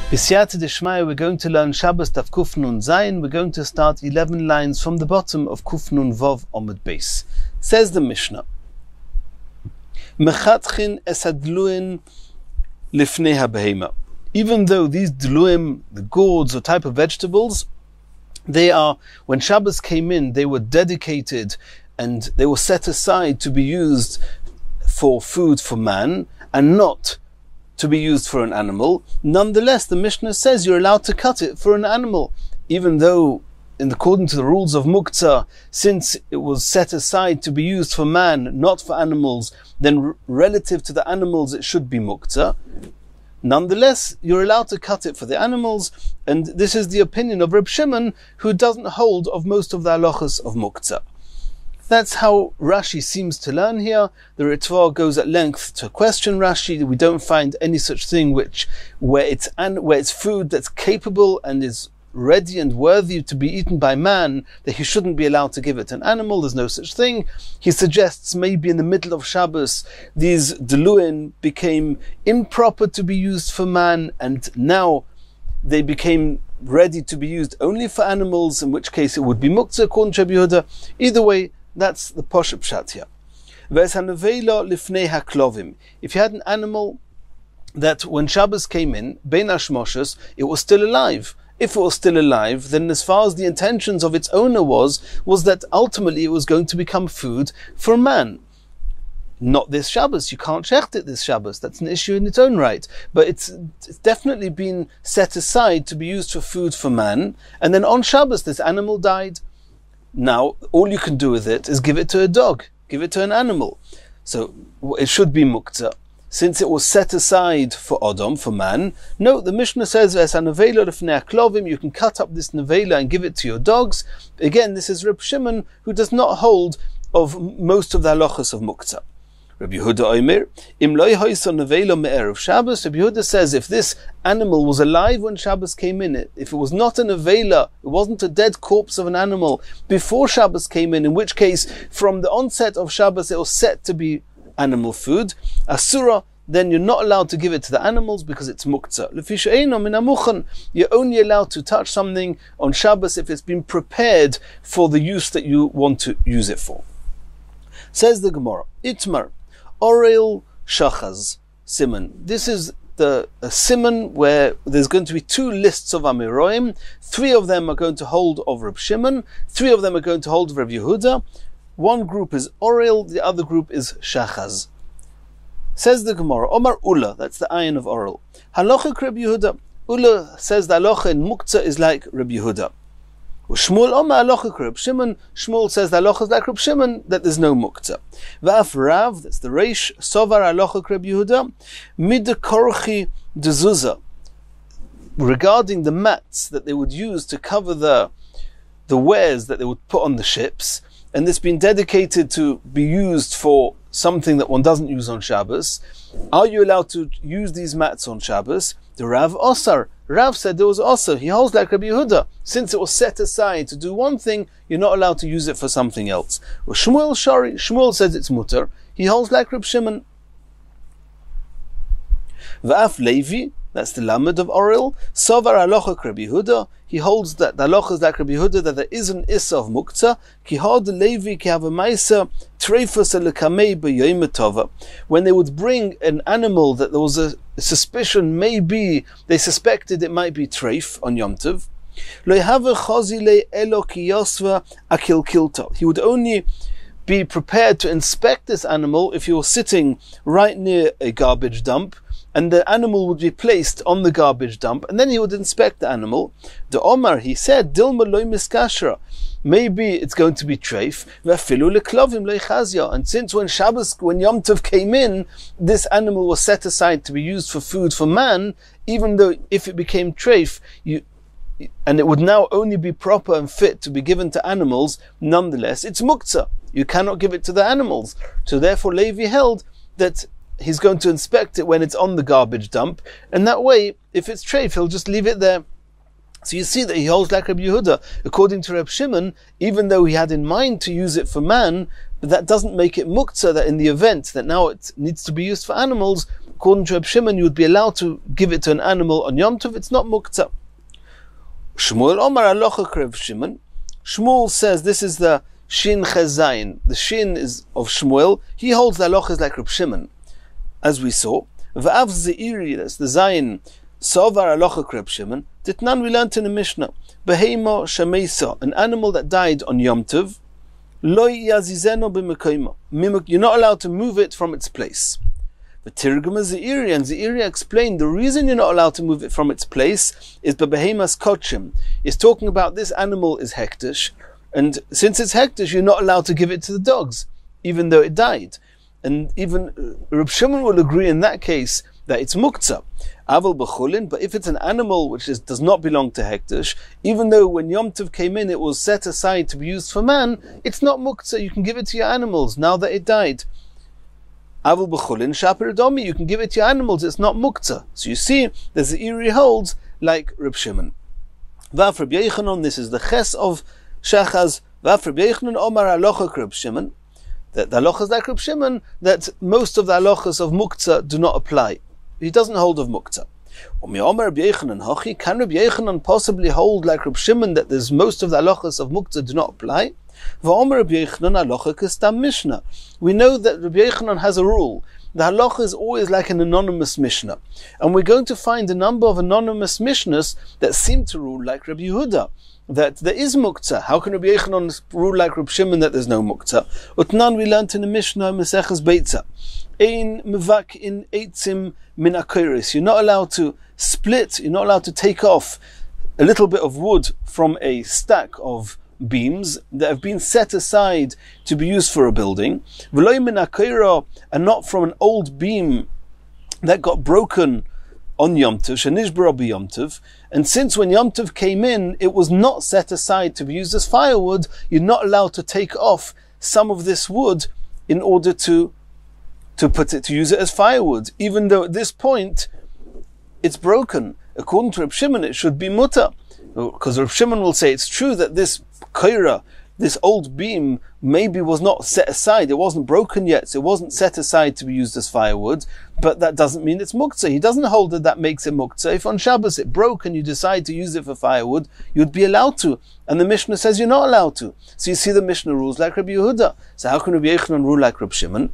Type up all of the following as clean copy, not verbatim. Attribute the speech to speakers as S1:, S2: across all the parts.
S1: B'siyata d'shmaya, we're going to learn Shabbos Daf Kuf Nun Zayin. We're going to start 11 lines from the bottom of Kuf Nun Vav Omid Beis. Says the Mishnah, Mechatchin es hadluin lifnei habehema. Even though these dluim, the gourds or type of vegetables, they are, when Shabbos came in, they were dedicated and they were set aside to be used for food for man and not to be used for an animal. Nonetheless, the Mishnah says you're allowed to cut it for an animal, even though, according to the rules of muktzah, since it was set aside to be used for man, not for animals, then relative to the animals it should be muktzah. Nonetheless, you're allowed to cut it for the animals, and this is the opinion of Reb Shimon, who doesn't hold of most of the halachas of muktzah. That's how Rashi seems to learn here. The Ritva goes at length to question Rashi. We don't find any such thing where it's food that's capable and is ready and worthy to be eaten by man, that he shouldn't be allowed to give it to an animal. There's no such thing. He suggests maybe in the middle of Shabbos these deluin became improper to be used for man, and now they became ready to be used only for animals, in which case it would be muktzah according to Rabbi Yehuda. Either way, that's the Poshup Pshat here. If you had an animal that when Shabbos came in, Bein Hashmoshes, it was still alive. If it was still alive, then as far as the intentions of its owner was that ultimately it was going to become food for man. Not this Shabbos, you can't shecht it this Shabbos, that's an issue in its own right. But it's definitely been set aside to be used for food for man, and then on Shabbos this animal died. Now, all you can do with it is give it to a dog, give it to an animal. So it should be muktzah. Since it was set aside for Adam, for man, no, the Mishnah says, you can cut up this nevela and give it to your dogs. Again, this is Reb Shimon, who does not hold of most of the halachas of muktzah. Rabbi Yehuda Omer, Im loy hoysa nevela me'erev Shabbos. Rabbi Yehuda says, if this animal was alive when Shabbos came in, if it was not a nevela, it wasn't a dead corpse of an animal before Shabbos came in which case, from the onset of Shabbos, it was set to be animal food, asura, then you're not allowed to give it to the animals because it's muktzah. You're only allowed to touch something on Shabbos if it's been prepared for the use that you want to use it for. Says the Gemara, Itmar, Orel Shachaz Simon. This is a simon where there's going to be two lists of Amiroim. 3 of them are going to hold of Reb Shimon, 3 of them are going to hold of Reb Yehuda. One group is Orel, the other group is Shachaz. Says the Gemara, Omar Ula, that's the ayin of Orel. Halacha Reb Yehuda. Ula says the halacha in muktzah is like Reb Yehuda. Shmuel Omar halacha Reb Shimon. Shmuel says the halacha is like Reb Shimon, that there's no muktzah. Va'af Rav, that's the Reish, Sovar halacha Reb Yehuda. Mid korchi dezuzah. Regarding the mats that they would use to cover the wares that they would put on the ships, and this being dedicated to be used for something that one doesn't use on Shabbos, are you allowed to use these mats on Shabbos? The Rav Osar. Rav said there was Osar. He holds like Rabbi Yehuda. Since it was set aside to do one thing, you're not allowed to use it for something else. Well, Shmuel Shari. Shmuel says it's mutter. He holds like Reb Shimon. Va'af Levi, that's the Lamed of Orel. Sovar halacha Rabbi Yehuda. He holds that the halacha is like Rabbi Yehuda, that there is an issa of muktzah. Ki had Levi ki have a ma'isa treifus lekamei b'yom tova. When they would bring an animal that there was a suspicion, maybe they suspected it might be treif on Yom Tov. Lo have chazile elo ki yosva akil kilto. He would only be prepared to inspect this animal if he was sitting right near a garbage dump, and the animal would be placed on the garbage dump, and then he would inspect the animal. The Omar, he said, Dilma loy miskashra. Maybe it's going to be treif. And since when Yom Tov came in, this animal was set aside to be used for food for man, even though if it became treif, and it would now only be proper and fit to be given to animals, nonetheless, it's muktzah. You cannot give it to the animals. So therefore Levi held that he's going to inspect it when it's on the garbage dump, and that way, if it's treif, he'll just leave it there. So you see that he holds like Reb Yehuda. According to Reb Shimon, even though he had in mind to use it for man, but that doesn't make it muktzah, that in the event that now it needs to be used for animals, according to Reb Shimon, you would be allowed to give it to an animal on Yom Tov. It's not muktzah. Shmuel Omar Alocha Reb Shimon. Shmuel says this is the Shin Chezayin. The Shin is of Shmuel. He holds the Alocha is like Reb Shimon, as we saw. V'av Zeiri, that's the Zayin. Sovar Alocha Reb Shimon. Ditnan, we learned in the Mishnah. Behemo Shameisa, an animal that died on Yom Tov. Lo yazizeno b'mekoimo. You're not allowed to move it from its place. The Tirgum Zeiri, and Zeiri explained the reason you're not allowed to move it from its place is bebehemas kochim. It's talking about this animal is hektish, and since it's hektish, you're not allowed to give it to the dogs, even though it died. And even Reb Shimon will agree in that case that it's muktzah. Aval b'chulin, but if it's an animal which does not belong to hektish, even though when Yom Tov came in it was set aside to be used for man, it's not muktzah. You can give it to your animals now that it died. Aval b'chulin shaper domi, you can give it to your animals. It's not muktzah. So you see, there's the Iri holds like Reb Shimon. V'af Reb Yechanon, this is the ches of Shachaz. V'af Reb Yechanon Omar Alocha Reb Shimon. That the halachas like Reb Shimon, that most of the halachas of muktzah do not apply. He doesn't hold of muktzah. Can Reb Yechanan possibly hold like Reb Shimon that there's most of the halachas of muktzah do not apply? We know that Reb Yechanan has a rule. The halacha is always like an anonymous mishnah. And we're going to find a number of anonymous mishnahs that seem to rule like Reb Yehuda, that there is muktzah. How can Reb Yechanan rule like Reb Shimon that there's no muktzah? Utnan, we learned in the Mishnah, Mesechus Beitza. Ein mevak in eitzim min akoris. You're not allowed to split, you're not allowed to take off a little bit of wood from a stack of beams that have been set aside to be used for a building. V'lo min akoira, and not from an old beam that got broken on Yom Tov, shenishbara b'Yom Tov. And since when Yom Tov came in, it was not set aside to be used as firewood, you're not allowed to take off some of this wood in order to use it as firewood, even though at this point it's broken. According to Reb Shimon, it should be mutter, because Reb Shimon will say it's true that this koira, this old beam, maybe was not set aside. It wasn't broken yet, so it wasn't set aside to be used as firewood, but that doesn't mean it's muktzah. He doesn't hold that makes it muktzah. If on Shabbos it broke and you decide to use it for firewood, you'd be allowed to. And the Mishnah says you're not allowed to. So you see the Mishnah rules like Rabbi Yehuda. So how can Rabbi Yechanan rule like Reb Shimon?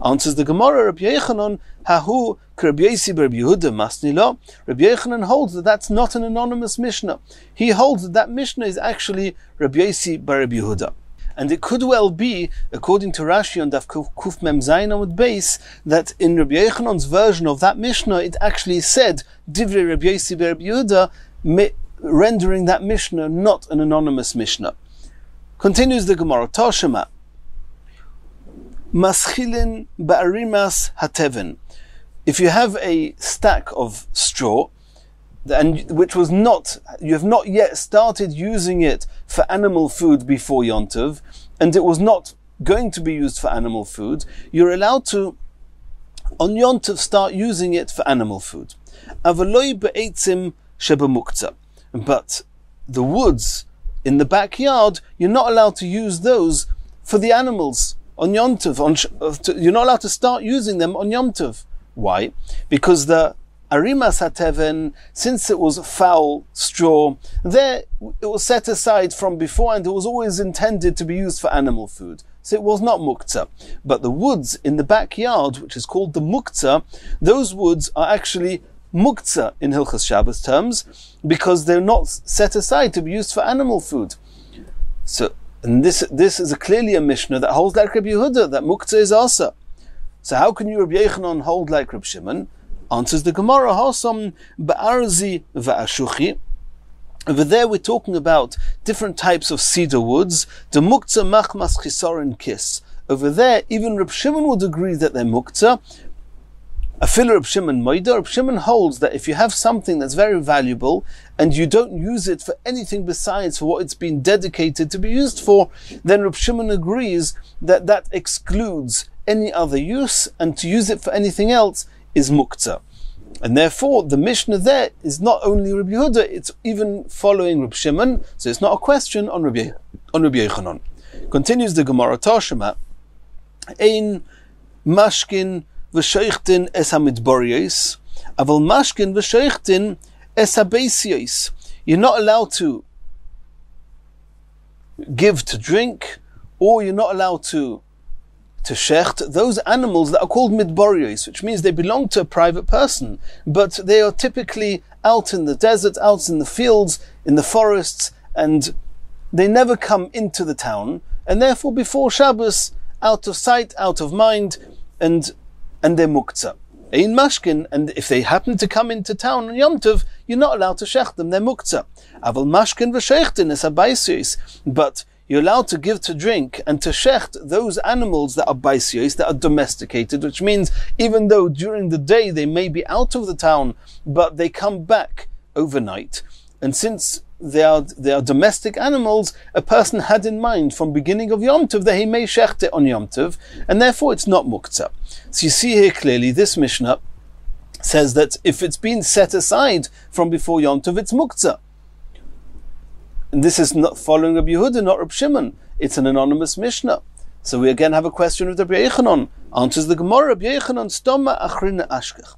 S1: Answers the Gemara, Rabbi Yechanan, hahu k'Rabbi Yosi b'Rabbi Yehuda masni lo. Rabbi Yechanan holds that that's not an anonymous Mishnah. He holds that Mishnah is actually Rabbi Yosi b'Rabbi Yehuda. And it could well be, according to Rashi on Daf Kuf Mem Zayin Amud Beis, that in Rabbi Yechanan's version of that Mishnah, it actually said Divrei Rabbi Yosi b'Rabbi Yehuda, rendering that Mishnah not an anonymous Mishnah. Continues the Gemara, Toshema. Maschilin ba'arimas hateven. If you have a stack of straw, and which was not, you have not yet started using it for animal food before Yom Tov, and it was not going to be used for animal food, you're allowed to, on Yom Tov, start using it for animal food. Avaloi be'etzim shebamuktzah. But the woods in the backyard, you're not allowed to use those for the animals on Yom Tov. You're not allowed to start using them on Yom Tov. Why? Because the arimas hateven, since it was foul straw, there it was set aside from before, and it was always intended to be used for animal food. So it was not muktzah. But the woods in the backyard, which is called the muktzah, those woods are actually muktzah in Hilchas Shabbos terms, because they're not set aside to be used for animal food. So, and this is clearly a Mishnah that holds like Rabbi Yehuda, that muktzah is asa. So how can you, Rabbi Yechanan, hold like Reb Shimon? Answers the Gemara, Hasam ba'arzi va'ashuchi. Over there we're talking about different types of cedar woods. The muktzah machmas chisorin kis. Over there, even Reb Shimon would agree that they're muktzah. Afil Reb Shimon moida. Reb Shimon holds that if you have something that's very valuable and you don't use it for anything besides for what it's been dedicated to be used for, then Reb Shimon agrees that that excludes any other use, and to use it for anything else is muktzah. And therefore, the Mishnah there is not only Rabbi Yehuda, it's even following Reb Shimon, so it's not a question on Rabbi Yechanan. Continues the Gemara, Toshema, Ein mashkin v'sheichtin es hamidboryos, aval mashkin v'sheichtin es habeisios. You're not allowed to give to drink, or you're not allowed to shecht those animals that are called midboryos, which means they belong to a private person, but they are typically out in the desert, out in the fields, in the forests, and they never come into the town, and therefore before Shabbos, out of sight, out of mind, and they're muktzah. In mashkin, and if they happen to come into town on Yom Tov, you're not allowed to shecht them, they're muktzah. Aval mashkin v'sheichtin es habaisios, but you're allowed to give to drink and to shecht those animals that are baisios, that are domesticated, which means even though during the day they may be out of the town, but they come back overnight. And since they are domestic animals, a person had in mind from beginning of Yom Tov that he may shecht it on Yom Tov, and therefore it's not muktzah. So you see here clearly, this Mishnah says that if it's been set aside from before Yom Tov, it's muktzah. And this is not following Rabbi Yehuda, not Rabbi Shimon. It's an anonymous Mishnah. So we again have a question with Rabbi Yechanan. Answers the Gemara, Rabbi Yechanan, Stoma achrina ashkech.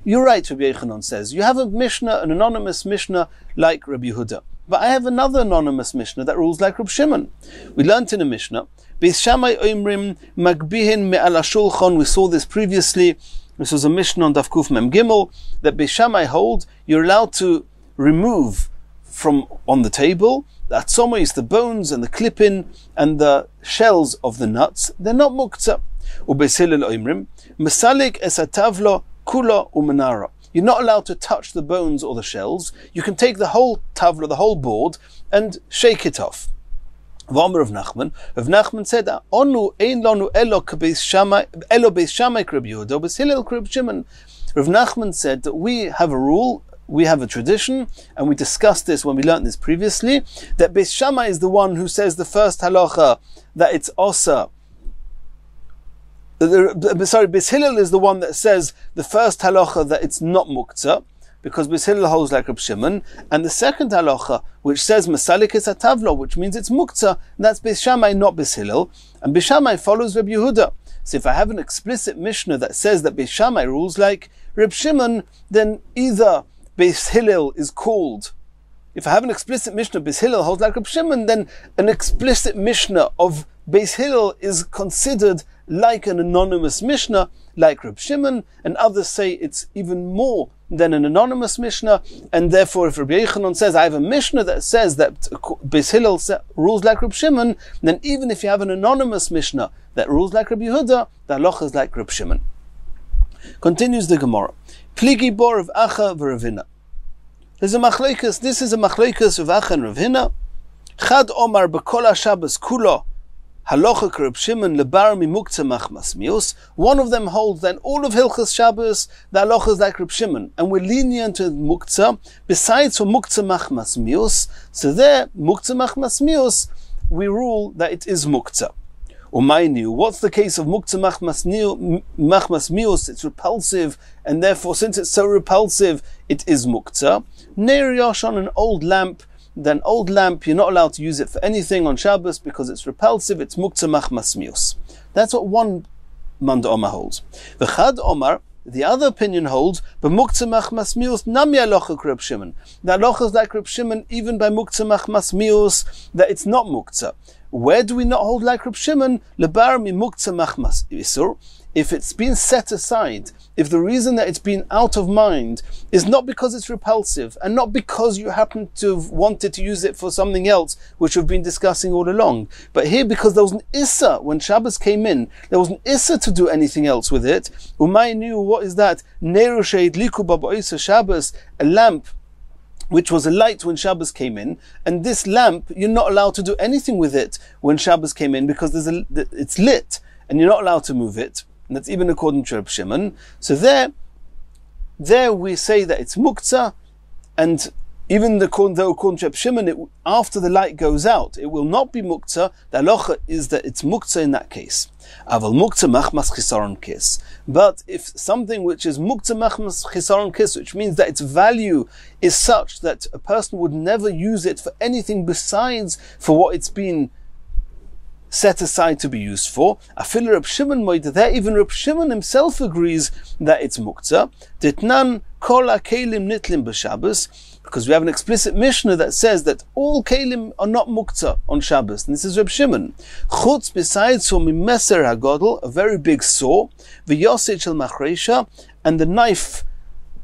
S1: You're right, Rabbi Yechanan says. You have a Mishnah, an anonymous Mishnah like Rabbi Yehuda. But I have another anonymous Mishnah that rules like Rabbi Shimon. We learnt in a Mishnah, Beis Shammai oimrim magbihin me'al hashulchan. We saw this previously. This was a Mishnah on Daf Kuf Mem Gimel, that Beis Shammai hold you're allowed to remove from on the table the atzomis, the bones and the clipping and the shells of the nuts. They're not muktzah. Ubeis Hillel oimrim mesalik es hatavlo kula umenara. You're not allowed to touch the bones or the shells. You can take the whole tavla, the whole board, and shake it off. V'omer of Nachman said, "Onu ein lanu elo beis Shammai Rabbi Yehuda, beis Hillel Rabbi Shimon." Rav Nachman said that we have a rule, we have a tradition, and we discussed this when we learnt this previously, that Beis Shammai is the one who says the first halacha that it's osa. Beis Hillel is the one that says the first halacha that it's not muktzah, because Beis Hillel holds like Reb Shimon, and the second halacha, which says masalik es hatavlo, which means it's muktzah, that's Beis Shammai, not Beis Hillel, and Beis Shammai follows Reb Yehuda. So if I have an explicit Mishnah that says that Beis Shammai rules like Reb Shimon, then either Beis Hillel is called. If I have an explicit Mishnah, Beis Hillel holds like Reb Shimon, then an explicit Mishnah of Beis Hillel is considered like an anonymous Mishnah, like Reb Shimon, and others say it's even more than an anonymous Mishnah, and therefore if Rabbi Yechanan says, I have a Mishnah that says that Beis Hillel rules like Reb Shimon, then even if you have an anonymous Mishnah that rules like Rabbi Yehuda, the halacha is like Reb Shimon. Continues the Gemara. Pligi bor of Acha v'Ravina. There's a machlekes, this is a machlekes of Acha and Ravina. Chad Omar b'kol HaShabbos kulo halacha Reb Shimon lebar mimuktzah machmas mius. One of them holds that all of Hilchas Shabbos, the halacha is like Reb Shimon, and we're lenient to muktzah, besides for muktzah machmas mius. So there, muktzah machmas mius, we rule that it is muktzah. Umayniu, what's the case of muktzah machmas mius? It's repulsive, and therefore, since it's so repulsive, it is muktzah. Neir yoshon, an old lamp. Then old lamp, you're not allowed to use it for anything on Shabbos because it's repulsive. It's muktzah machmas mius. That's what one Manda Omar holds. V'chad Omar, the other opinion holds, but muktzah machmas mius nami halacha Reb Shimon. The halacha is like Reb Shimon, even by muktzah machmas mius, that it's not muktzah. Where do we not hold like Reb Shimon? Lebar mi muktzah machmas isur. If it's been set aside, if the reason that it's been out of mind is not because it's repulsive, and not because you happen to have wanted to use it for something else, which we've been discussing all along, but here because there was an issa, when Shabbos came in, there was an issa to do anything else with it. Umay knew, what is that? Neru sheid liku b'ba'isa Shabbos, a lamp, which was a light when Shabbos came in, and this lamp, you're not allowed to do anything with it when Shabbos came in, because it's lit, and you're not allowed to move it. And that's even according to Reb Shimon. So there we say that it's muktzah, and even though according to Reb Shimon, after the light goes out, it will not be muktzah. The halacha is that it's muktzah in that case. Aval muktzah machmas chisaron kis. But if something which is muktzah machmas chisaron kis, which means that its value is such that a person would never use it for anything besides for what it's been set aside to be used for. Afil Reb Shimon moide there, even Reb Shimon himself agrees that it's muktzah. Ditnan kol ha-kelim nitlim b'Shabbos, because we have an explicit Mishnah that says that all kelim are not muktzah on Shabbos. And this is Reb Shimon. Chutz, besides for mimeser hagodol, a very big saw, v'yosei shel machresha, and the knife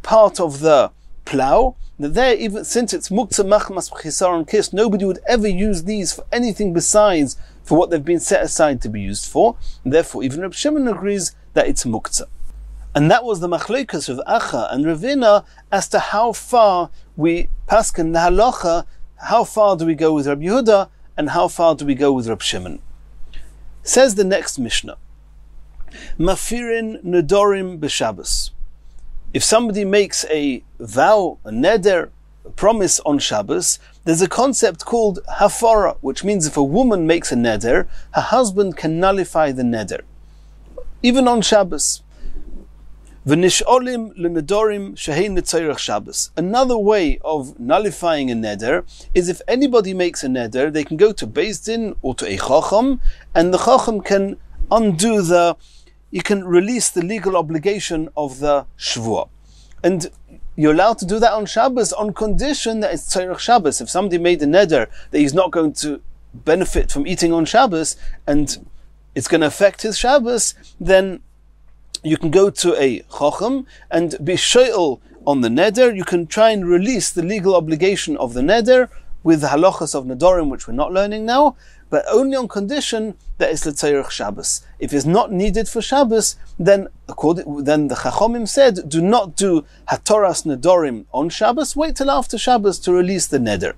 S1: part of the plow. Now there, even since it's muktzah machmas b'chisaron kis, nobody would ever use these for anything besides for what they've been set aside to be used for. And therefore, even Reb Shimon agrees that it's muktzah. And that was the machlokas of Acha and Ravina as to how far we paskin the halacha, how far do we go with Reb Yehuda, and how far do we go with Reb Shimon. Says the next Mishnah, Mafirin nedorim b'Shabbos. If somebody makes a vow, a neder, a promise on Shabbos, there's a concept called hafara, which means if a woman makes a neder, her husband can nullify the neder, even on Shabbos. V'nisholim l'nedorim shehein netzayrach Shabbos. Another way of nullifying a neder is if anybody makes a neder, they can go to Beis Din or to a chacham, and the chacham can you can release the legal obligation of the shvuah. And you're allowed to do that on Shabbos on condition that it's Tzorech Shabbos. If somebody made a neder that he's not going to benefit from eating on Shabbos and it's going to affect his Shabbos, then you can go to a chacham and be shoel on the neder. You can try and release the legal obligation of the neder with the halachas of nedorim, which we're not learning now, but only on condition that it's l'tzorech Shabbos. If it's not needed for Shabbos, then the Chachomim said, do not do hatoras nedorim on Shabbos. Wait till after Shabbos to release the neder.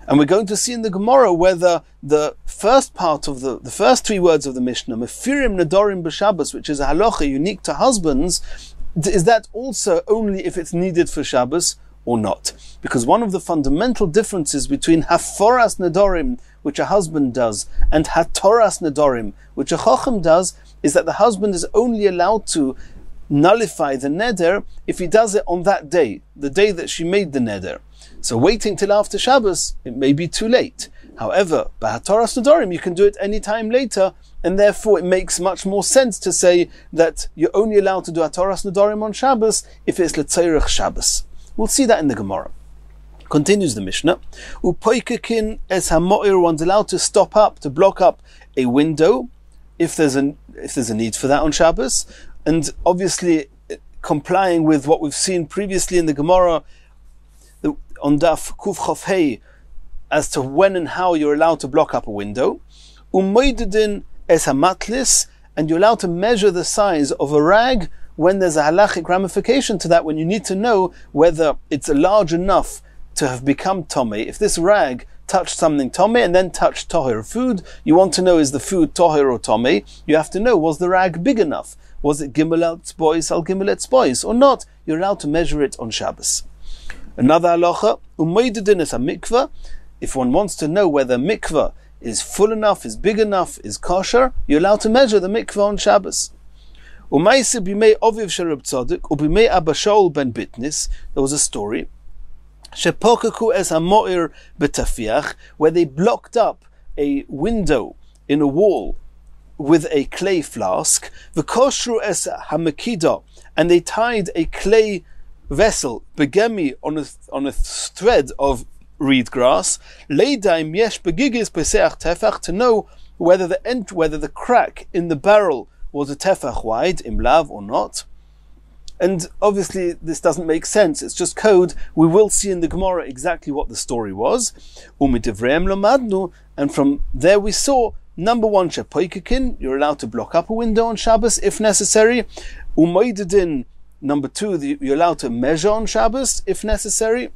S1: And we're going to see in the Gemara whether the first part of the first three words of the Mishnah, mefirim nedorim b'Shabbos, which is a halacha unique to husbands, is that also only if it's needed for Shabbos or not? Because one of the fundamental differences between haforas nedorim, which a husband does, and hatoras nedorim, which a chacham does, is that the husband is only allowed to nullify the neder if he does it on that day, the day that she made the neder. So waiting till after Shabbos, it may be too late. However, by hatoras nedorim, you can do it any time later, and therefore it makes much more sense to say that you're only allowed to do hatoras nedorim on Shabbos if it's l'tzorech Shabbos. We'll see that in the Gemara. Continues the Mishnah. Upoikekin es hamoir, one's allowed to stop up, to block up a window if there's a need for that on Shabbos, and obviously complying with what we've seen previously in the Gemara on Daf Kuf Chof Hei as to when and how you're allowed to block up a window. Umoidedin es hamatlis, and you're allowed to measure the size of a rag when there's a halachic ramification to that, when you need to know whether it's large enough to have become tomei. If this rag touched something tomei and then touched toher food, you want to know, is the food toher or tomei? You have to know, was the rag big enough? Was it gimel al tzbois al gimel et tzbois or not? You're allowed to measure it on Shabbos. Another halacha, umoidedin es hamikvah. If one wants to know whether mikvah is full enough, is big enough, is kosher, you're allowed to measure the mikvah on Shabbos. Umaisi bimei oviv sherab tzadik ubimei Abba Shaul ben Bitnis. There was a story, shepokaku es hamoir betafiach, where they blocked up a window in a wall with a clay flask, v'koshru es hamakida, and they tied a clay vessel, begemi, on a thread of reed grass, leidaim yesh begigis peseach tefach, to know whether the crack in the barrel was a tefach wide, imlav or not. And obviously this doesn't make sense, it's just code. We will see in the Gemara exactly what the story was. Umidivreim lomadnu, and from there we saw, number one, shepoikekin, you're allowed to block up a window on Shabbos if necessary. Umoidedin, number two, you're allowed to measure on Shabbos if necessary.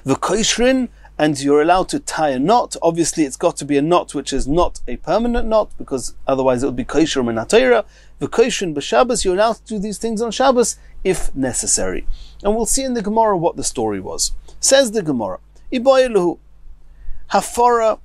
S1: V'koishrin, and you're allowed to tie a knot. Obviously it's got to be a knot which is not a permanent knot, because otherwise it would be koishrim and atayra. V'koishrin b'Shabbos, you're allowed to do these things on Shabbos if necessary. And we'll see in the Gemara what the story was. Says the Gemara, Iboyeluhu, hafara,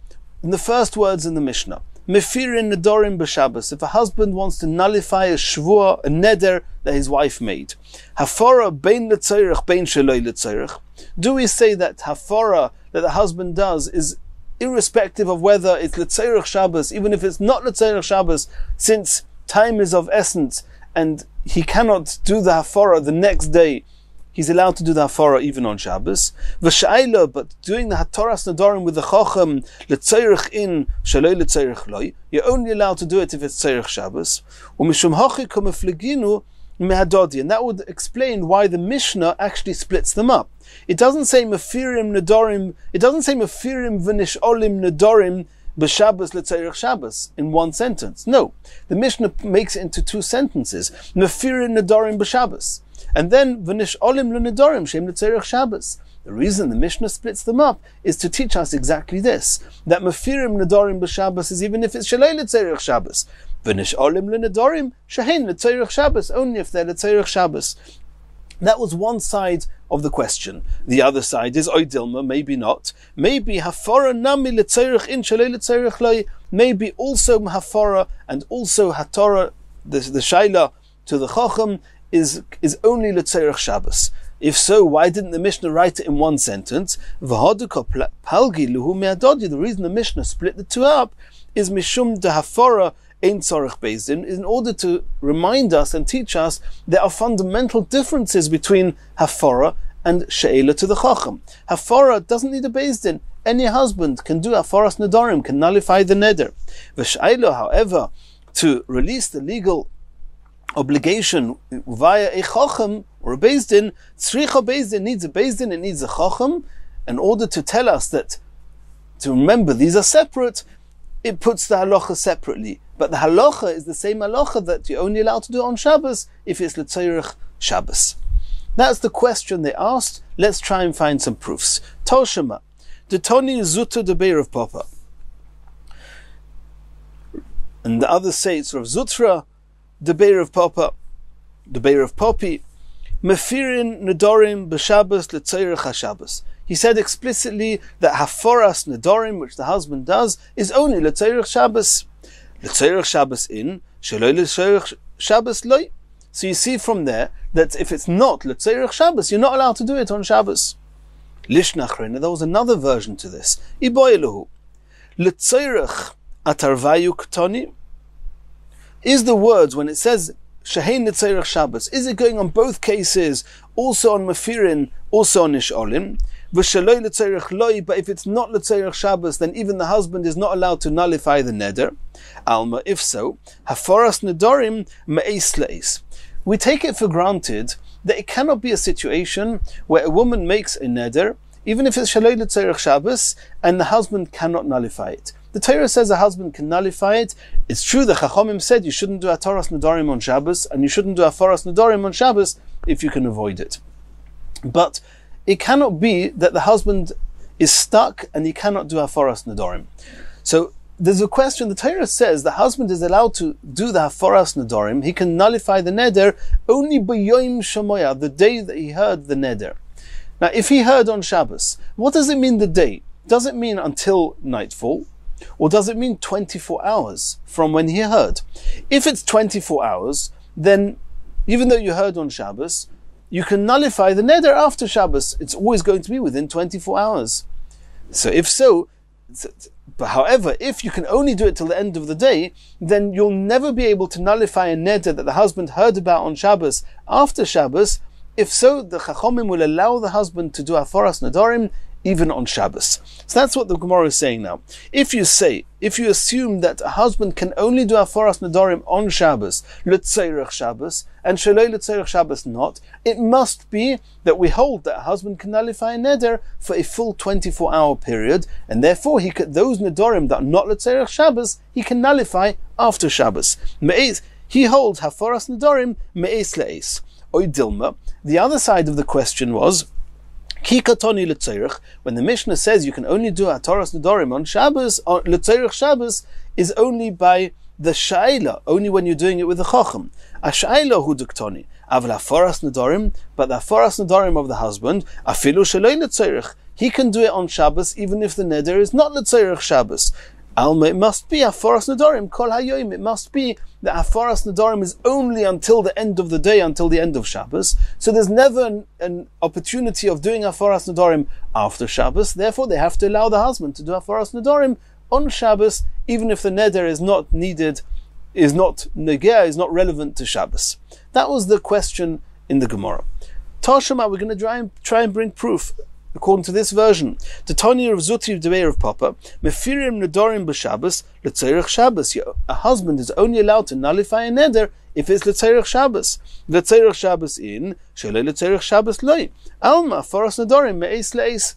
S1: in the first words in the Mishnah, mefirin nedorim b'Shabbos, if a husband wants to nullify a shvuah, a neder that his wife made, hafara bein letzorech bein sheloi letzorech, do we say that hafara that the husband does is irrespective of whether it's L'Tzeirach Shabbos, even if it's not L'Tzeirach Shabbos, since time is of essence and he cannot do the hafara the next day, he's allowed to do the hafara even on Shabbos. V'sha'ila, but doing the hatoras nadarim with the chacham, L'Tzeirach in, shaloi L'Tzeirach loi, you're only allowed to do it if it's Tzeirach Shabbos. U'mishum hachi kamefliginu mehadodi, and that would explain why the Mishnah actually splits them up. It doesn't say mefirim nadarim, it doesn't say mefirim v'nisholim nadarim b'Shabbos L'Tzeirach Shabbos in one sentence. No, the Mishnah makes it into two sentences. Mefirim nadarim b'Shabbos, and then v'nisholim l'nadarim shem L'Tzeirach Shabbos. The reason the Mishnah splits them up is to teach us exactly this, that mefirim nadarim b'Shabbos is even if it's shalei L'Tzeirach Shabbos. V'nisholim l'nadarim shehein L'Tzeirach Shabbos, only if they're L'Tzeirach Shabbos. That was one side of the question. The other side is oidilma, maybe not. Maybe hafara nami L'Tzeirach in shalei L'Tzeirach loi. Maybe also hafara and also hatorah, the shaila to the chacham is only L'Tzeirach Shabbos. If so, why didn't the Mishnah write it in one sentence? The reason the Mishnah split the two up is mishum de hafara ein tzorech bezdin, in order to remind us and teach us there are fundamental differences between hafara and she'ela to the chacham. Hafara doesn't need a bezdin. Any husband can do hafaras nedarim, can nullify the neder. V'she'ela, however, to release the legal obligation via a chacham or a bezdin, tzricha bezdin needs a bezdin, it needs a chacham, in order to tell us that, to remember these are separate, it puts the halacha separately. But the halacha is the same halacha that you're only allowed to do on Shabbos if it's L'Tzeirach Shabbos. That's the question they asked. Let's try and find some proofs. Toshima, the Toni Zuta the Beir of Papa. And the others say it's Rav Zutra, the Beir of Papa, the Beir of Poppy, Mefirin Nedorim B'Shabbos L'Tzeirach HaShabbos. He said explicitly that haforas nedorim, which the husband does, is only L'Tzeirach Shabbos. L'Tzeirach Shabbos in, sheloi L'Tzeirach Shabbos loi. So you see from there that if it's not L'Tzeirach Shabbos, you're not allowed to do it on Shabbos. Lishnachrena, there was another version to this. Iboyeluhu. L'Tzeirach atarvayu ktoni. Is the words, when it says Shehein L'Tzeirach Shabbos, is it going on both cases, also on Mefirin, also on Nisholim? V'shaloi L'Tzeirach loi, but if it's not L'Tzeirach Shabbos, then even the husband is not allowed to nullify the neder. Alma, if so, haforas nedorim me'es le'es. We take it for granted that it cannot be a situation where a woman makes a neder, even if it's shaloi L'Tzeirach Shabbos, and the husband cannot nullify it. The Torah says a husband can nullify it. It's true that Chachamim said you shouldn't do hatoras nedarim on Shabbos, and you shouldn't do haforas nedarim on Shabbos if you can avoid it. But it cannot be that the husband is stuck and he cannot do haforas nedarim. So there's a question. The Torah says the husband is allowed to do the haforas nedarim. He can nullify the neder only b'yoyim shamoya, the day that he heard the neder. Now, if he heard on Shabbos, what does it mean the day? Does it mean until nightfall? Or does it mean 24 hours from when he heard? If it's 24 hours, then even though you heard on Shabbos, you can nullify the neder after Shabbos. It's always going to be within 24 hours. So if so, but however, if you can only do it till the end of the day, then you'll never be able to nullify a neder that the husband heard about on Shabbos after Shabbos. If so, the Chachomim will allow the husband to do haforas nedarim even on Shabbos. So that's what the Gemara is saying now. If you assume that a husband can only do haforas nedarim on Shabbos, L'Tzeirach Shabbos, and shaloi L'Tzeirach Shabbos not, it must be that we hold that a husband can nullify a neder for a full 24-hour period, and therefore those nedarim that are not L'Tzeirach Shabbos, he can nullify after Shabbos. He holds haforas nedarim me'es le'es. Oidilma. The other side of the question was, Ki katoni L'Tzeirach, when the Mishnah says you can only do hatoras nedarim on Shabbos, on L'Tzeirach Shabbos, is only by the shaila, only when you're doing it with the chacham. A shaila hu duktoni, aval haforas nedarim, but the haforas nedarim of the husband, afilu shaloi L'Tzeirach, he can do it on Shabbos even if the neder is not L'Tzeirach Shabbos. Alma, it must be Haforas Nedarim Kol Hayoim. It must be that Haforas Nedarim is only until the end of the day, until the end of Shabbos. So there's never an opportunity of doing Haforas Nedarim after Shabbos. Therefore, they have to allow the husband to do Haforas Nedarim on Shabbos, even if the neder is not needed, is not negea, is not relevant to Shabbos. That was the question in the Gemara. Tashema, we're going to try and bring proof. According to this version, the Tanya of Zuti of the Beir of Papa, Mefirim Nedarim b'Shabbos l'tzorech Shabbos. A husband is only allowed to nullify a neder if it's l'tzorech Shabbos. L'tzorech Shabbos in, shelei l'tzorech Shabbos loy. Alma Haforas Nedarim me'es le'es.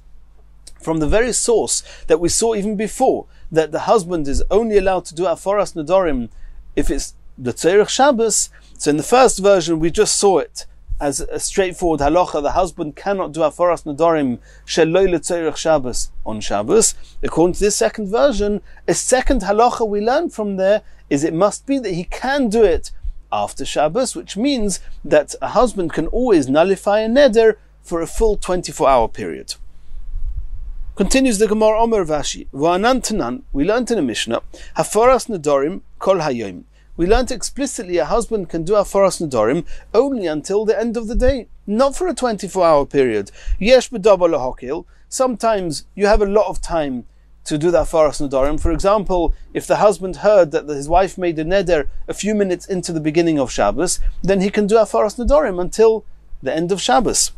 S1: From the very source that we saw even before, that the husband is only allowed to do Haforas Nedarim if it's l'tzorech Shabbos. So in the first version, we just saw it as a straightforward halacha. The husband cannot do Haforas Nedarim sheloi l'tzorech Shabbos on Shabbos. According to this second version, a second halacha we learn from there is it must be that he can do it after Shabbos, which means that a husband can always nullify a neder for a full 24-hour period. Continues the Gemara Omer Vashi. V'anan tanan, we learned in a Mishnah, Haforas Nedarim Kol Hayom. We learned explicitly a husband can do Haforas Nedarim only until the end of the day, not for a 24-hour period. Yesh b'daba lahokil. Sometimes you have a lot of time to do the Haforas Nedarim. For example, if the husband heard that his wife made a neder a few minutes into the beginning of Shabbos, then he can do Haforas Nedarim until the end of Shabbos.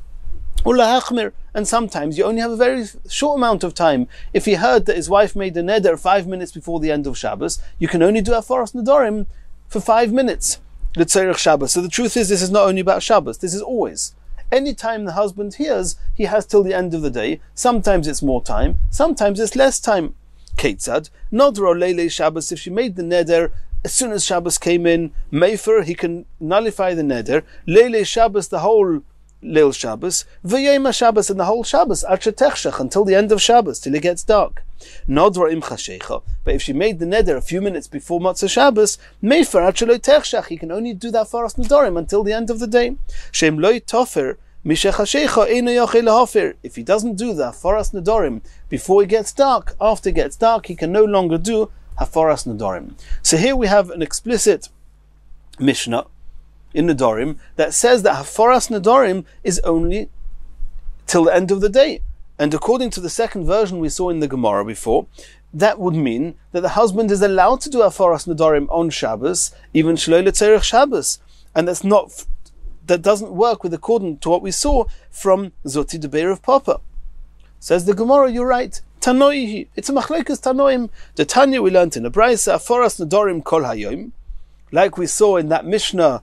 S1: And sometimes you only have a very short amount of time. If he heard that his wife made a neder 5 minutes before the end of Shabbos, you can only do Haforas Nedarim for 5 minutes, l'tzorech Shabbos. So the truth is, this is not only about Shabbos, this is always. Any time the husband hears, he has till the end of the day. Sometimes it's more time, sometimes it's less time. Ketzad, Nodro Leile Shabbos, if she made the neder as soon as Shabbos came in, Mefer, he can nullify the neder. Leile Shabbos, the whole Leil Shabbos, V'yema Shabbos, and the whole Shabbos, until the end of Shabbos, till it gets dark. Nodra im chashecha. But if she made the neder a few minutes before Matzah Shabbos, Mefer achelo tershach, he can only do that Haforas Nedarim until the end of the day. Shem loy tofer mishechashecha eino yochel lahofer. If he doesn't do the Haforas Nedarim before it gets dark, after it gets dark, he can no longer do Haforas Nedarim. So here we have an explicit Mishnah in Nedarim that says that Haforas Nedarim is only till the end of the day. And according to the second version we saw in the Gemara before, that would mean that the husband is allowed to do Haforas Nedarim on Shabbos, even sheloi l'tzorech Shabbos. And that doesn't work with according to what we saw from Zoti de Beir of Papa. Says the Gemara, you're right. Tanoihi, it's a machlekes Tanoim. The Tanya we learned in a Braisa, Haforas Nedarim Kol Hayom, like we saw in that Mishnah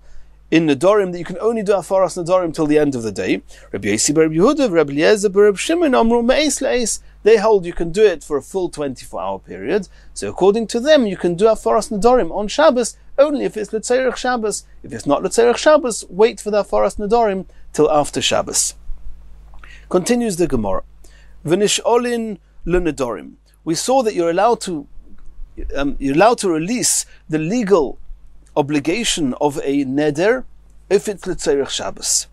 S1: in Nedarim, that you can only do Haforas Nedarim till the end of the day. Rabbi Yosi bar Rabbi Yehuda, Rabbi Eliezer bar Rabbi Shimon, Amru me'es le'es. They hold you can do it for a full 24-hour period. So according to them, you can do Haforas Nedarim on Shabbos only if it's l'tzorech Shabbos. If it's not l'tzorech Shabbos, wait for the Haforas Nedarim till after Shabbos. Continues the Gemara. V'nish'olin l'nedarim. We saw that you're allowed to release the legal obligation of a neder if it's l'tzorech Shabbos.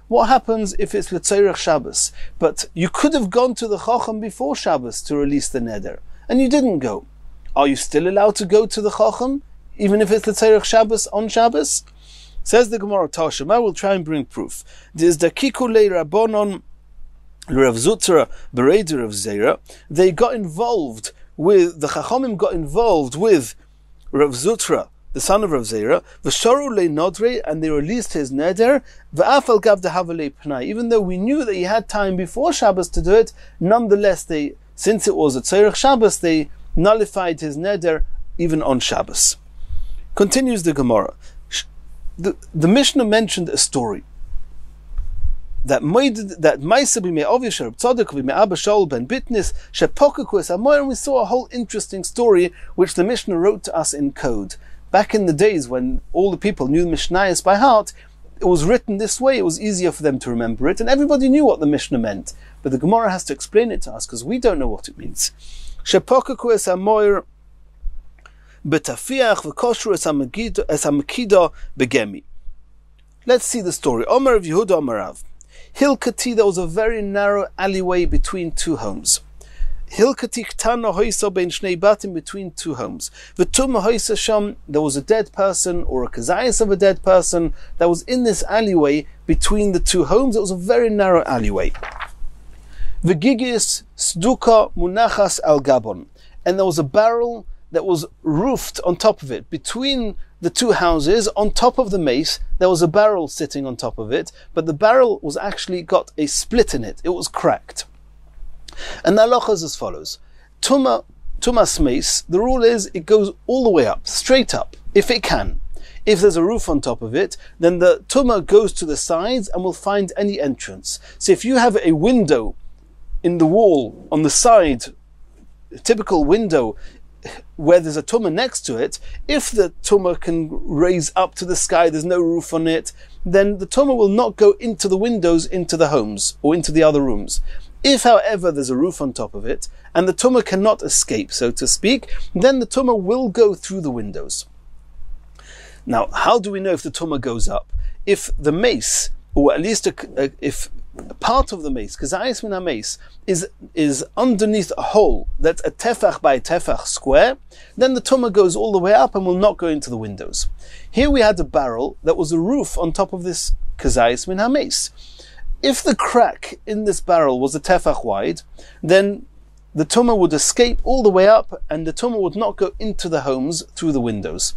S1: What happens if it's l'tzorech Shabbos, but you could have gone to the Chacham before Shabbos to release the neder, and you didn't go? Are you still allowed to go to the Chacham, even if it's l'tzorech Shabbos on Shabbos? Says the Gemara Tashema, we'll try and bring proof. There's the Kikule Rabbonon Rav Zutra Bereder of Zera. They got involved with, the Chachamim got involved with Rav Zutra, the son of Rav Zera, V'sharu le nodre, and they released his neder, V'afal gav dehavale pnai. Even though we knew that he had time before Shabbos to do it, nonetheless, since it was a tzorech Shabbos, they nullified his neder even on Shabbos. Continues the Gemara. The Mishnah mentioned a story that Maisa b'mei Ovish Reb Tzadok b'mei Abba Shaul ben Bitnis shepokakus amoy, and we saw a whole interesting story which the Mishnah wrote to us in code. Back in the days when all the people knew Mishnayos by heart, it was written this way, it was easier for them to remember it, and everybody knew what the Mishnah meant. But the Gemara has to explain it to us because we don't know what it means. Shepokakus amoy betafiach v'kosher es hamekida begemi. Let's see the story. Omer of Yehuda Omer Rav. Hilkati, there was a very narrow alleyway between two homes. Hilkati ktana hoisa bein shnei batim, between two homes. V'tuma hoisa sham, there was a dead person or a kazayas of a dead person that was in this alleyway between the two homes. It was a very narrow alleyway. V'gigis sduka munachas al gabon, and there was a barrel that was roofed on top of it. Between the two houses, on top of the mace, there was a barrel sitting on top of it, but the barrel was actually got a split in it. It was cracked. And the halacha is as follows. Tumas mace, the rule is it goes all the way up, straight up, if it can. If there's a roof on top of it, then the tumah goes to the sides and will find any entrance. So if you have a window in the wall on the side, a typical window where there's a tumah next to it, if the tumah can raise up to the sky, there's no roof on it, then the tumah will not go into the windows, into the homes, or into the other rooms. If, however, there's a roof on top of it, and the tumah cannot escape, so to speak, then the tumah will go through the windows. Now, how do we know if the tumah goes up? If the mace, or at least if part of the mace, kazayis min ha-mace, is underneath a hole that's a tefach by a tefach square, then the tumah goes all the way up and will not go into the windows. Here we had a barrel that was a roof on top of this kazayis min ha-mace. If the crack in this barrel was a tefach wide, then the tumah would escape all the way up and the tumah would not go into the homes through the windows.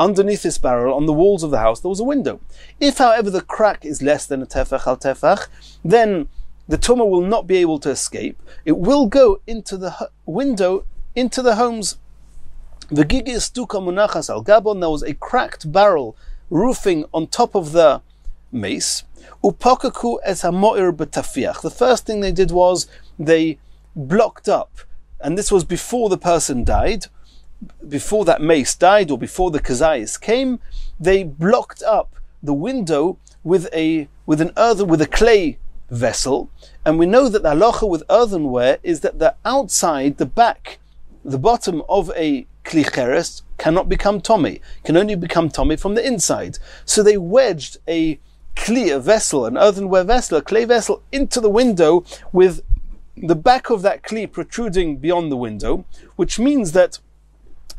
S1: Underneath this barrel, on the walls of the house, there was a window. If, however, the crack is less than a tefach al tefach, then the tumah will not be able to escape. It will go into the window, into the homes. The gigis duka munachas al gabon, there was a cracked barrel roofing on top of the mace. Upakaku es hamoir betafiach. The first thing they did was they blocked up, and this was before the person died, before that mace died, or before the kazayis came. They blocked up the window with a clay vessel, and we know that the halacha with earthenware is that the outside, the back, the bottom of a kli cheres cannot become tomei, can only become tomei from the inside. So they wedged a vessel, an earthenware vessel, a clay vessel, into the window with the back of that kli protruding beyond the window, which means that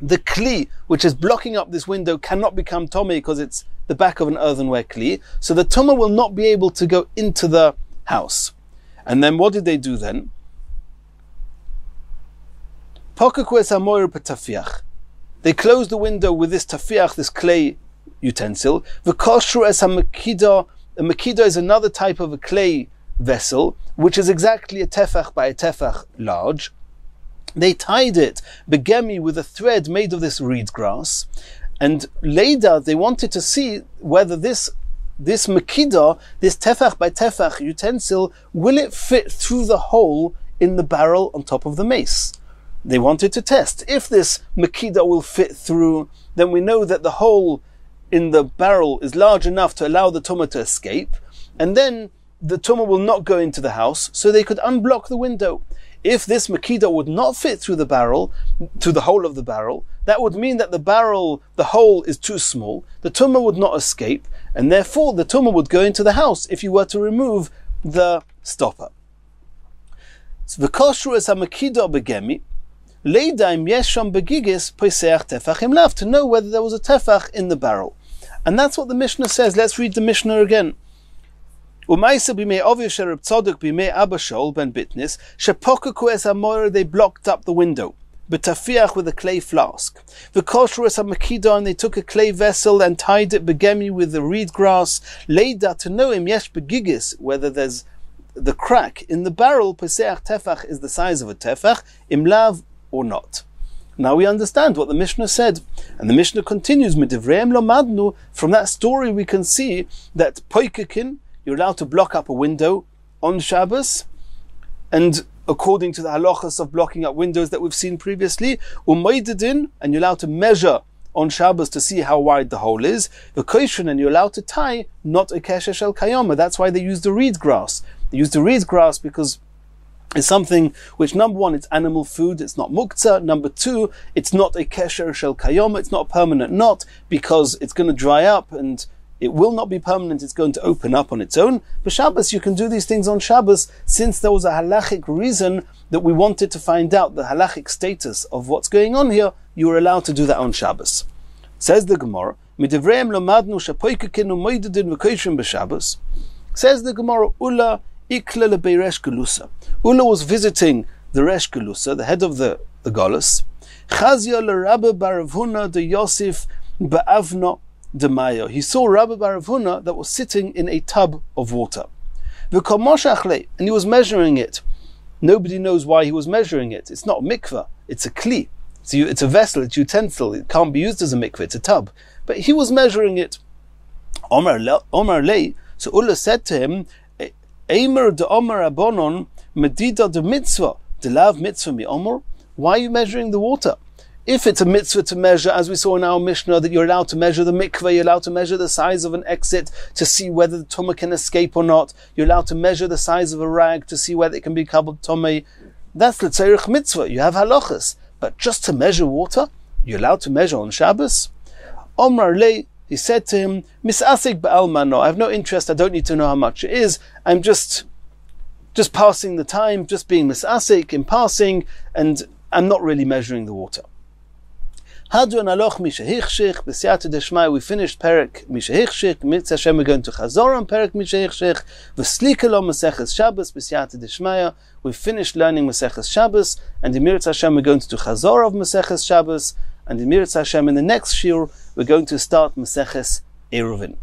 S1: the kli, which is blocking up this window, cannot become tomei because it's the back of an earthenware kli. So the tumah will not be able to go into the house. And then what did they do then? They closed the window with this tafiach, this clay utensil. V'koshru es ha-makida. A makida is another type of a clay vessel, which is exactly a tefach by a tefach large. They tied it, begemi, with a thread made of this reed grass, and later they wanted to see whether this makida, this tefach by tefach utensil, will it fit through the hole in the barrel on top of the mace. They wanted to test. If this makida will fit through, then we know that the hole in the barrel is large enough to allow the tumah to escape, and then the tumah will not go into the house, so they could unblock the window. If this makida would not fit through the barrel, to the hole of the barrel, that would mean that the hole is too small, the tumah would not escape, and therefore the tumah would go into the house if you were to remove the stopper. So v'koshru es ha-makida begemi, leidaim yesham begigis poiseach tefachim lav, to know whether there was a tefach in the barrel. And that's what the Mishnah says. Let's read the Mishnah again. They blocked up the window, b'tafiach, with a clay flask. V'koshru es ha-makida, and they took a clay vessel and tied it begemi with the reed grass. Leida, to know im yesh begigis, whether there's the crack in the barrel, peseach tefach, is the size of a tefach, im lav, or not. Now we understand what the Mishnah said. And the Mishnah continues, Midivreim lo madnu, from that story we can see that poikekin, you're allowed to block up a window on Shabbos, and according to the halachas of blocking up windows that we've seen previously, umaydidin, and you're allowed to measure on Shabbos to see how wide the hole is, the koishin, and you're allowed to tie, not a kesher shel kayoma. That's why they use the reed grass. They use the reed grass because it's something which, number one, it's animal food, it's not muktzah. Number two, it's not a kesher shel kayoma, it's not a permanent knot, because it's going to dry up and It will not be permanent, it's going to open up on its own. But Shabbos, you can do these things on Shabbos, since there was a halachic reason that we wanted to find out the halachic status of what's going on here. You are allowed to do that on Shabbos. Says the Gemara, says the Gemara, Ula ikla leberesh gelusa. Ula was visiting the Resh Gelusa, the head of the Golus. Chazia l'Rabbi bar Rav Huna de Yosef ba'avna de Maya. He saw Rabbi bar Rav Huna that was sitting in a tub of water. And he was measuring it. Nobody knows why he was measuring it. It's not a mikveh, it's a kli. It's a vessel, it's a utensil. It can't be used as a mikveh, it's a tub. But he was measuring it. Omar lei. So Ula said to him, Eimer de Omar abonon medida de mitzvah. De lav mitzvah mi Omar. Why are you measuring the water? If it's a mitzvah to measure, as we saw in our Mishnah, that you're allowed to measure the mikveh, you're allowed to measure the size of an exit to see whether the tumah can escape or not, you're allowed to measure the size of a rag to see whether it can be kabel tumah, that's l'tzerich mitzvah, you have halachas. But just to measure water, you're allowed to measure on Shabbos? Omar lei, he said to him, Misasik ba'alma, no, I have no interest, I don't need to know how much it is, I'm just passing the time, just being misasik in passing, and I'm not really measuring the water. Hadron aloch mishahichshich, b'siyata deshmai, we finished Perek mishahichshich, mitzvah Hashem, we're going to Chazor on Perek mishahichshich, v'slikalo Maseches Shabbos, b'siyata deshmai, we finished learning Maseches Shabbos, and in Mitzvah Hashem we're going to do Chazor of Maseches Shabbos, and in Mitzvah Hashem in the next shiur we're going to start Maseches Eruvin.